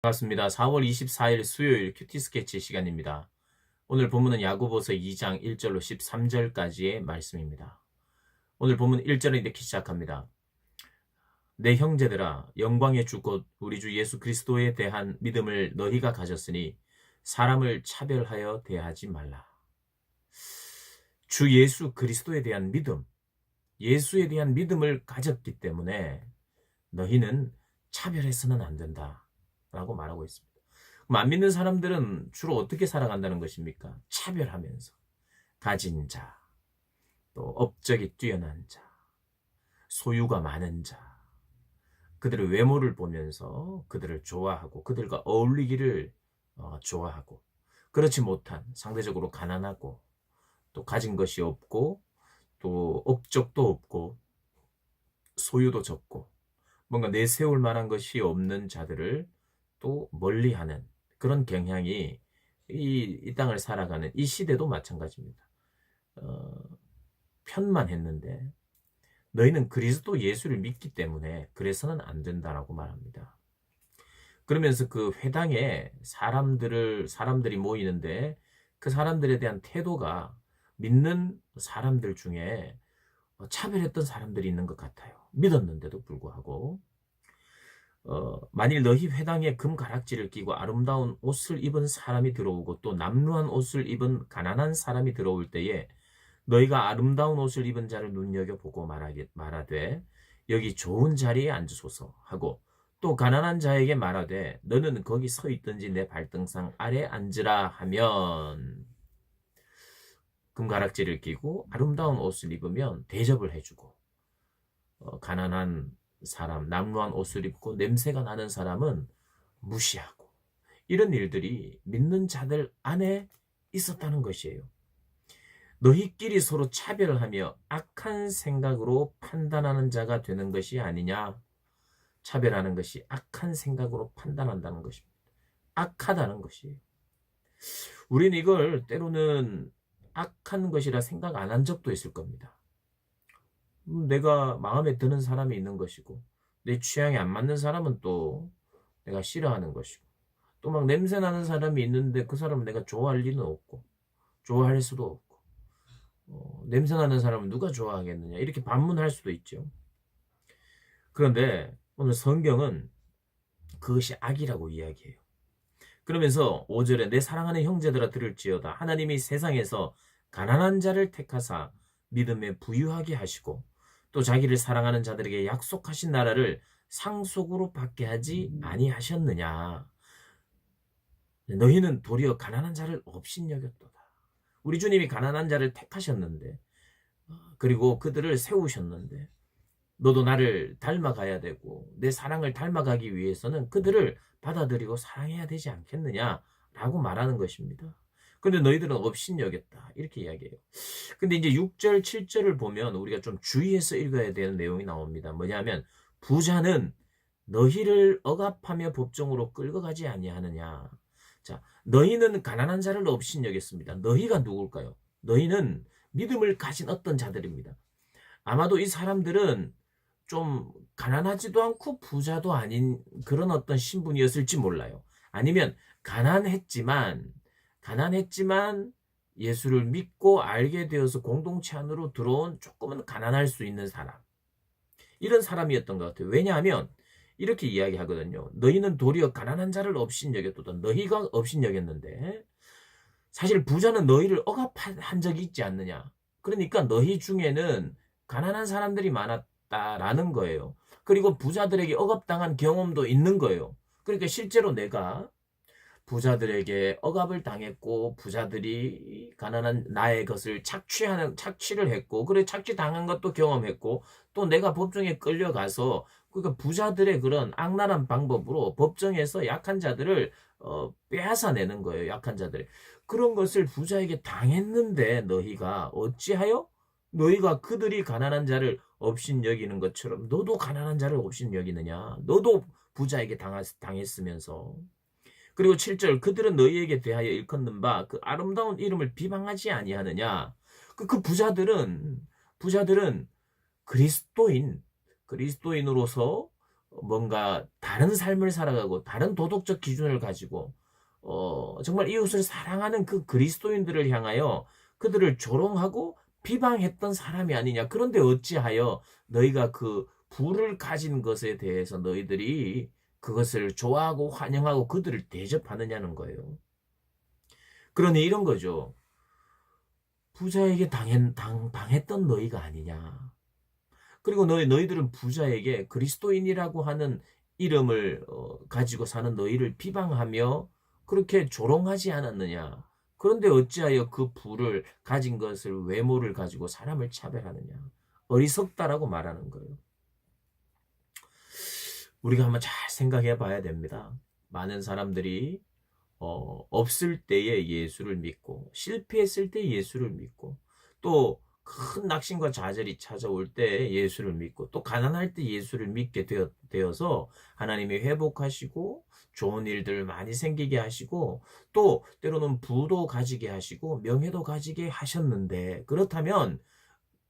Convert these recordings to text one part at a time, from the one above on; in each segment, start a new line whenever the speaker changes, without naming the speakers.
반갑습니다. 4월 24일 수요일 큐티 스케치 시간입니다. 오늘 본문은 야고보서 2장 1절로 13절까지의 말씀입니다. 오늘 본문 1절은 이렇게 시작합니다. 내 형제들아, 영광의 주 곧 우리 주 예수 그리스도에 대한 믿음을 너희가 가졌으니 사람을 차별하여 대하지 말라. 주 예수 그리스도에 대한 믿음, 예수에 대한 믿음을 가졌기 때문에 너희는 차별해서는 안 된다 라고 말하고 있습니다. 그럼 안 믿는 사람들은 주로 어떻게 살아간다는 것입니까? 차별하면서 가진 자, 또 업적이 뛰어난 자, 소유가 많은 자, 그들의 외모를 보면서 그들을 좋아하고 그들과 어울리기를 좋아하고, 그렇지 못한 상대적으로 가난하고 또 가진 것이 없고 또 업적도 없고 소유도 적고 뭔가 내세울 만한 것이 없는 자들을 또 멀리하는 그런 경향이 이 땅을 살아가는 이 시대도 마찬가지입니다. 어, 편만 했는데 너희는 그리스도 예수를 믿기 때문에 그래서는 안 된다라고 말합니다. 그러면서 그 회당에 사람들이 모이는데 그 사람들에 대한 태도가 믿는 사람들 중에 차별했던 사람들이 있는 것 같아요. 믿었는데도 불구하고. 만일 너희 회당에 금가락지를 끼고 아름다운 옷을 입은 사람이 들어오고 또 남루한 옷을 입은 가난한 사람이 들어올 때에 너희가 아름다운 옷을 입은 자를 눈여겨보고 말하되 여기 좋은 자리에 앉으소서 하고, 또 가난한 자에게 말하되 너는 거기 서 있든지 내 발등상 아래 앉으라 하면, 금가락지를 끼고 아름다운 옷을 입으면 대접을 해주고, 가난한 사람, 남루한 옷을 입고 냄새가 나는 사람은 무시하고, 이런 일들이 믿는 자들 안에 있었다는 것이에요. 너희끼리 서로 차별하며 악한 생각으로 판단하는 자가 되는 것이 아니냐. 차별하는 것이 악한 생각으로 판단한다는 것입니다. 악하다는 것이에요. 우리는 이걸 때로는 악한 것이라 생각 안 한 적도 있을 겁니다. 내가 마음에 드는 사람이 있는 것이고 내 취향에 안 맞는 사람은 또 내가 싫어하는 것이고, 또 막 냄새 나는 사람이 있는데 그 사람은 내가 좋아할 리는 없고 좋아할 수도 없고, 냄새 나는 사람은 누가 좋아하겠느냐 이렇게 반문할 수도 있죠. 그런데 오늘 성경은 그것이 악이라고 이야기해요. 그러면서 5절에 내 사랑하는 형제들아 들을지어다. 하나님이 세상에서 가난한 자를 택하사 믿음에 부유하게 하시고 또 자기를 사랑하는 자들에게 약속하신 나라를 상속으로 받게 하지 아니하셨느냐. 너희는 도리어 가난한 자를 업신여겼도다. 우리 주님이 가난한 자를 택하셨는데, 그리고 그들을 세우셨는데, 너도 나를 닮아가야 되고 내 사랑을 닮아가기 위해서는 그들을 받아들이고 사랑해야 되지 않겠느냐라고 말하는 것입니다. 근데 너희들은 업신여겼다 이렇게 이야기해요. 근데 이제 6절 7절을 보면 우리가 좀 주의해서 읽어야 되는 내용이 나옵니다. 뭐냐면 부자는 너희를 억압하며 법정으로 끌고 가지 아니하느냐. 자, 너희는 가난한 자를 업신여겼습니다. 너희가 누굴까요? 너희는 믿음을 가진 어떤 자들입니다. 아마도 이 사람들은 좀 가난하지도 않고 부자도 아닌 그런 어떤 신분이었을지 몰라요. 아니면 가난했지만 예수를 믿고 알게 되어서 공동체 안으로 들어온 조금은 가난할 수 있는 사람, 이런 사람이었던 것 같아요. 왜냐하면 이렇게 이야기하거든요. 너희는 도리어 가난한 자를 업신여겼도다. 너희가 업신여겼는데 사실 부자는 너희를 억압한 적이 있지 않느냐. 그러니까 너희 중에는 가난한 사람들이 많았다라는 거예요. 그리고 부자들에게 억압당한 경험도 있는 거예요. 그러니까 실제로 내가 부자들에게 억압을 당했고 부자들이 가난한 나의 것을 착취를 했고, 그래 착취당한 것도 경험했고, 또 내가 법정에 끌려가서 그러니까 부자들의 그런 악랄한 방법으로 법정에서 약한 자들을 빼앗아내는 거예요. 약한 자들의 그런 것을 부자에게 당했는데 너희가 어찌하여 너희가 그들이 가난한 자를 업신여기는 것처럼 너도 가난한 자를 업신여기느냐. 너도 부자에게 당했으면서. 그리고 7절 그들은 너희에게 대하여 일컫는 바 그 아름다운 이름을 비방하지 아니하느냐. 그 부자들은 그리스도인으로서 뭔가 다른 삶을 살아가고 다른 도덕적 기준을 가지고 정말 이웃을 사랑하는 그 그리스도인들을 향하여 그들을 조롱하고 비방했던 사람이 아니냐. 그런데 어찌하여 너희가 그 부를 가진 것에 대해서 너희들이 그것을 좋아하고 환영하고 그들을 대접하느냐는 거예요. 그러니 이런 거죠. 부자에게 당했던 너희가 아니냐. 그리고 너희들은 부자에게 그리스도인이라고 하는 이름을 가지고 사는 너희를 비방하며 그렇게 조롱하지 않았느냐. 그런데 어찌하여 그 부를 가진 것을 외모를 가지고 사람을 차별하느냐. 어리석다라고 말하는 거예요. 우리가 한번 잘 생각해 봐야 됩니다. 많은 사람들이 없을 때에 예수를 믿고 실패했을 때 예수를 믿고 또 큰 낙심과 좌절이 찾아올 때 예수를 믿고 또 가난할 때 예수를 믿게 되어서 하나님이 회복하시고 좋은 일들 많이 생기게 하시고 또 때로는 부도 가지게 하시고 명예도 가지게 하셨는데 그렇다면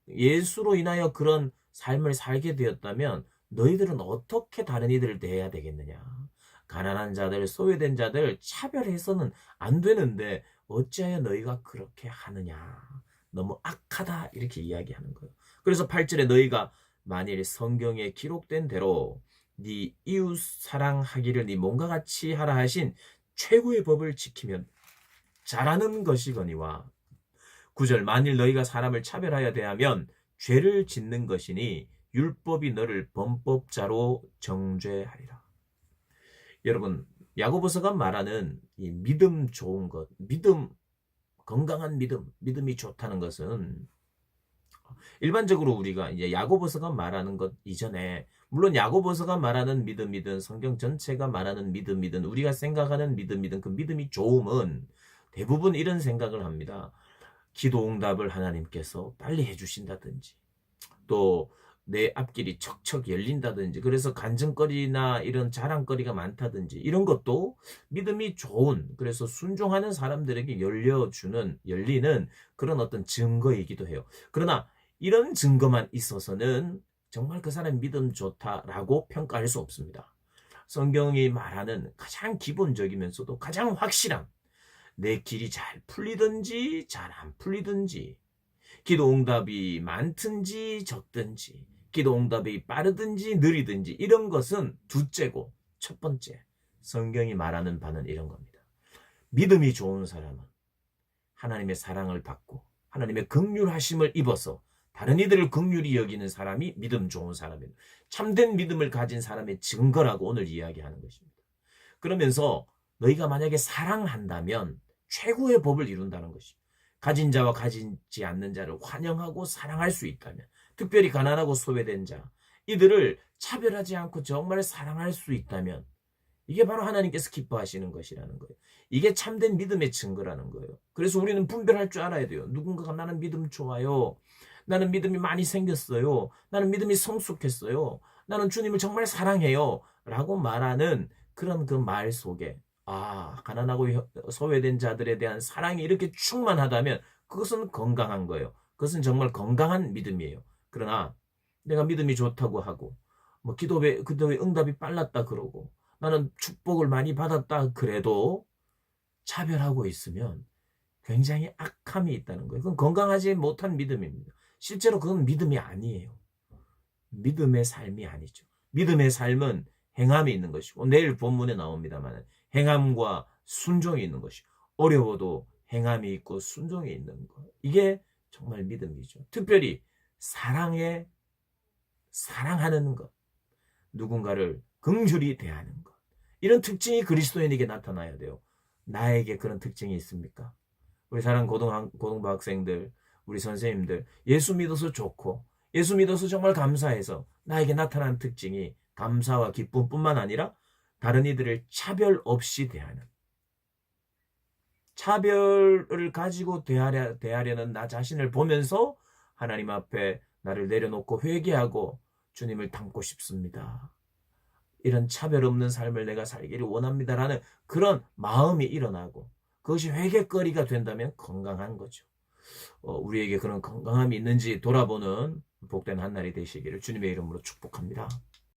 예수로 인하여 그런 삶을 살게 되었다면 너희들은 어떻게 다른 이들을 대해야 되겠느냐. 가난한 자들, 소외된 자들 차별해서는 안 되는데 어찌하여 너희가 그렇게 하느냐. 너무 악하다 이렇게 이야기하는 거예요. 그래서 8절에 너희가 만일 성경에 기록된 대로 네 이웃 사랑하기를 네 몸과 같이 하라 하신 최고의 법을 지키면 잘하는 것이거니와 9절 만일 너희가 사람을 차별하여 대하면 죄를 짓는 것이니 율법이 너를 범법자로 정죄하리라. 여러분 야고보서가 말하는 이 믿음 좋은 것, 믿음 건강한 믿음이 좋다는 것은 일반적으로 우리가 이제 야고보서가 말하는 것 이전에 물론 야고보서가 말하는 믿음이든 성경 전체가 말하는 믿음이든 우리가 생각하는 믿음이든 그 믿음이 좋음은 대부분 이런 생각을 합니다. 기도 응답을 하나님께서 빨리 해주신다든지 또 내 앞길이 척척 열린다든지 그래서 간증거리나 이런 자랑거리가 많다든지 이런 것도 믿음이 좋은 그래서 순종하는 사람들에게 열리는 그런 어떤 증거이기도 해요. 그러나 이런 증거만 있어서는 정말 그 사람 믿음 좋다라고 평가할 수 없습니다. 성경이 말하는 가장 기본적이면서도 가장 확실한 내 길이 잘 풀리든지 잘 안 풀리든지 기도 응답이 많든지 적든지 기도 응답이 빠르든지 느리든지 이런 것은 둘째고 첫 번째 성경이 말하는 바는 이런 겁니다. 믿음이 좋은 사람은 하나님의 사랑을 받고 하나님의 긍휼하심을 입어서 다른 이들을 긍휼히 여기는 사람이 믿음 좋은 사람입니다. 참된 믿음을 가진 사람의 증거라고 오늘 이야기하는 것입니다. 그러면서 너희가 만약에 사랑한다면 최고의 법을 이룬다는 것입니다. 가진 자와 가지지 않는 자를 환영하고 사랑할 수 있다면 특별히 가난하고 소외된 자 이들을 차별하지 않고 정말 사랑할 수 있다면 이게 바로 하나님께서 기뻐하시는 것이라는 거예요. 이게 참된 믿음의 증거라는 거예요. 그래서 우리는 분별할 줄 알아야 돼요. 누군가가 나는 믿음 좋아요. 나는 믿음이 많이 생겼어요. 나는 믿음이 성숙했어요. 나는 주님을 정말 사랑해요. 라고 말하는 그런 그 말 속에 가난하고 소외된 자들에 대한 사랑이 이렇게 충만하다면 그것은 건강한 거예요. 그것은 정말 건강한 믿음이에요. 그러나 내가 믿음이 좋다고 하고 뭐 기도의 응답이 빨랐다 그러고 나는 축복을 많이 받았다 그래도 차별하고 있으면 굉장히 악함이 있다는 거예요. 그건 건강하지 못한 믿음입니다. 실제로 그건 믿음이 아니에요. 믿음의 삶이 아니죠. 믿음의 삶은 행함이 있는 것이고 내일 본문에 나옵니다만 행함과 순종이 있는 것이고 어려워도 행함이 있고 순종이 있는 것. 이게 정말 믿음이죠. 특별히 사랑하는 것. 누군가를 긍휼히 대하는 것. 이런 특징이 그리스도인에게 나타나야 돼요. 나에게 그런 특징이 있습니까? 우리 사랑하는 고등부 학생들, 우리 선생님들, 예수 믿어서 좋고 예수 믿어서 정말 감사해서 나에게 나타나는 특징이 감사와 기쁨뿐만 아니라 다른 이들을 차별 없이 대하는 차별을 가지고 대하려는 나 자신을 보면서 하나님 앞에 나를 내려놓고 회개하고 주님을 닮고 싶습니다. 이런 차별 없는 삶을 내가 살기를 원합니다라는 그런 마음이 일어나고 그것이 회개거리가 된다면 건강한 거죠. 우리에게 그런 건강함이 있는지 돌아보는 복된 한 날이 되시기를 주님의 이름으로 축복합니다.